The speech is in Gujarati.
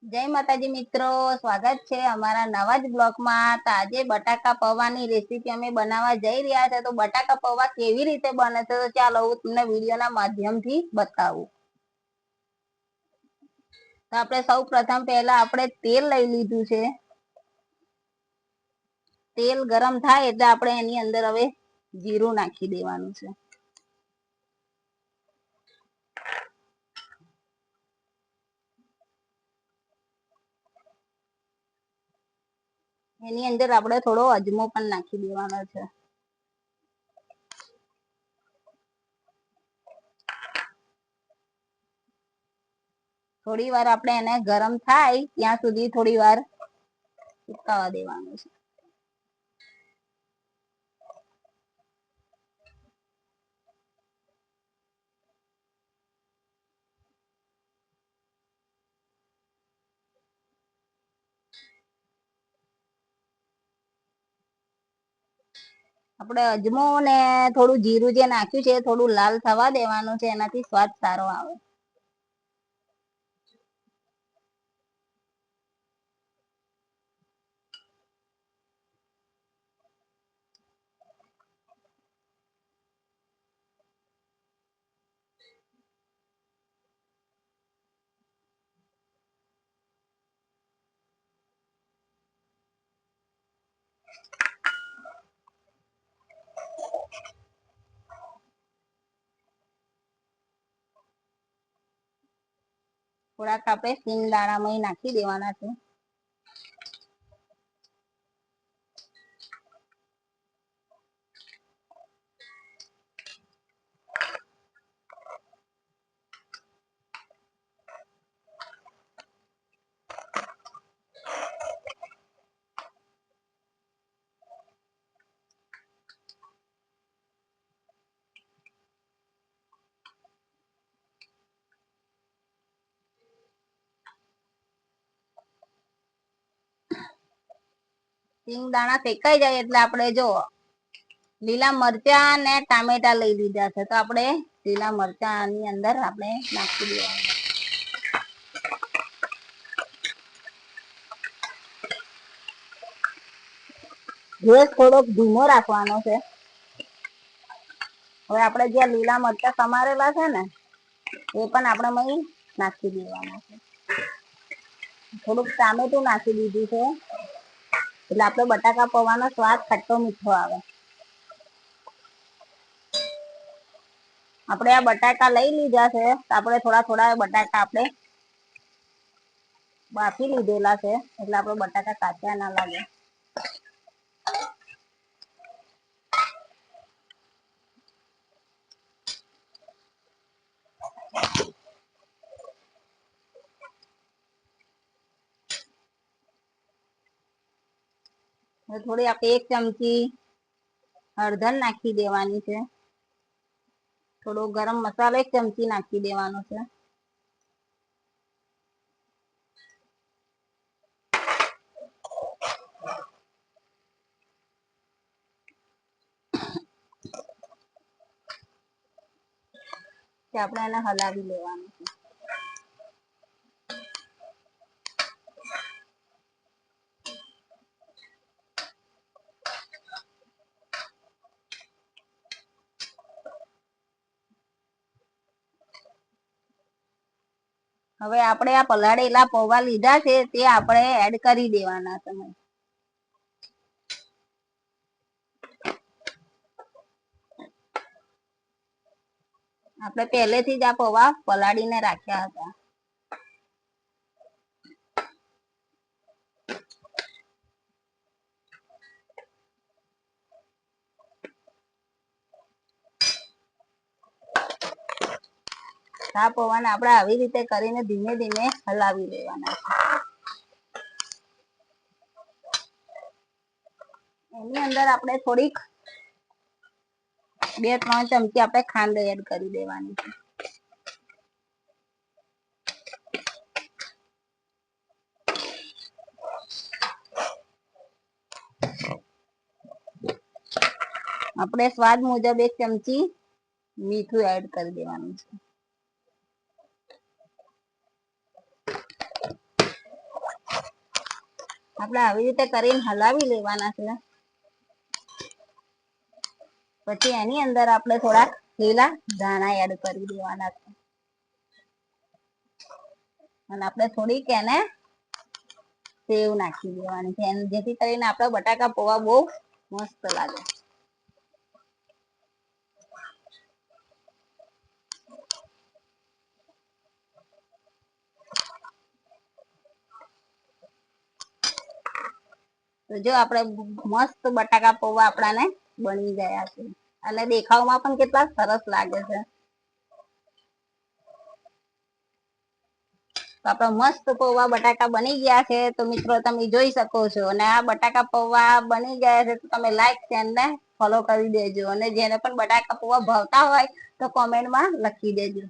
જય માતાજી મિત્રો, સ્વાગત છે અમારા નવા જ બ્લોગમાં। તો આજે બટાકા પૌવાની રેસીપી અમે બનાવવા જઈ રહ્યા છે। તો બટાકા પૌવા કેવી રીતે બને છે તો ચાલો હું તમને વિડીયોના માધ્યમથી બતાવું। તો આપણે સૌ પ્રથમ પહેલા આપણે તેલ લઈ લીધું છે। તેલ ગરમ થાય એટલે આપણે એની અંદર હવે જીરું નાખી દેવાનું છે। એની અંદર આપણે થોડો અજમો પણ નાખી દેવાનો છે। થોડી વાર આપણે એને ગરમ થાય ત્યાં સુધી થોડી વાર ઉકાળવા દેવાનું છે। આપણે અજમો ને થોડું જીરું જે નાખ્યું છે થોડું લાલ થવા દેવાનું છે, એનાથી સ્વાદ સારો આવે। થોડાક આપણે સિંગ દાણામાં નાખી દેવાના છે। સિંગ દાણા શેકાઈ જાય એટલે આપણે જો લીલા મરચા ને ટામેટા લઈ લીધા છે, તો આપણે લીલા મરચા ની અંદર આપણે નાખી દેવાના। ગેસ થોડોક ધીમો રાખવાનો છે। હવે આપણે જે લીલા મરચા સમારેલા છે ને એ પણ આપણે અહીં નાખી દેવાના છે। થોડુંક ટામેટું નાખી દીધું છે એટલે આપણે બટાકા પૌવાનો સ્વાદ ખટ્ટો મીઠો આવે। આપણે આ બટાકા લઈ લીધા છે, આપણે થોડા થોડા બટાકા આપણે બાફી લીધેલા છે એટલે આપણે બટાકા કાચા ના લાગે। થોડી આપણે 1 ચમચી હળદર નાખી દેવાની છે। થોડો ગરમ મસાલો 1 ચમચી નાખી દેવાનો છે। આપણે એને હલાવી લેવાનું છે। હવે આપણે આ પલાળેલા પૌવા લીધા છે તે આપણે એડ કરી દેવાના છે। આપણે પહેલેથી જ આ પૌવા પલાળીને રાખ્યા હતા। આ પૌવાને આપણે આવી રીતે કરીને ધીમે ધીમે હલાવી લેવાના છે। એની અંદર આપણે થોડીક 2-3 ચમચી આપણે ખાંડ એડ કરી દેવાની છે। આપણે સ્વાદ મુજબ 1 ચમચી મીઠું એડ કરી દેવાનું છે। આપણે આવી રીતે કરીને હલાવી લેવાના છે. પછી એની અંદર આપણે થોડાક લીલા ધાણા એડ કરી દેવાના છે અને આપણે થોડીક એને સેવ નાખી દેવાની છે, જેથી કરીને આપણા બટાકા પૌવા બહુ મસ્ત લાગે. તો જો આપણે મસ્ત બટાકા પૌવા આપણાને બની ગયા છે અને દેખાવમાં પણ કેટલા સરસ લાગે છે. તો આપણા મસ્ત પૌવા બટાકા બની ગયા છે. તો મિત્રો તમે જોઈ શકો છો અને આ બટાકા પૌવા બની ગયા છે તો તમે લાઈક શેર ને ફોલો કરી દેજો અને જેને પણ બટાકા પૌવા ભાવતા હોય તો કોમેન્ટમાં લખી દેજો.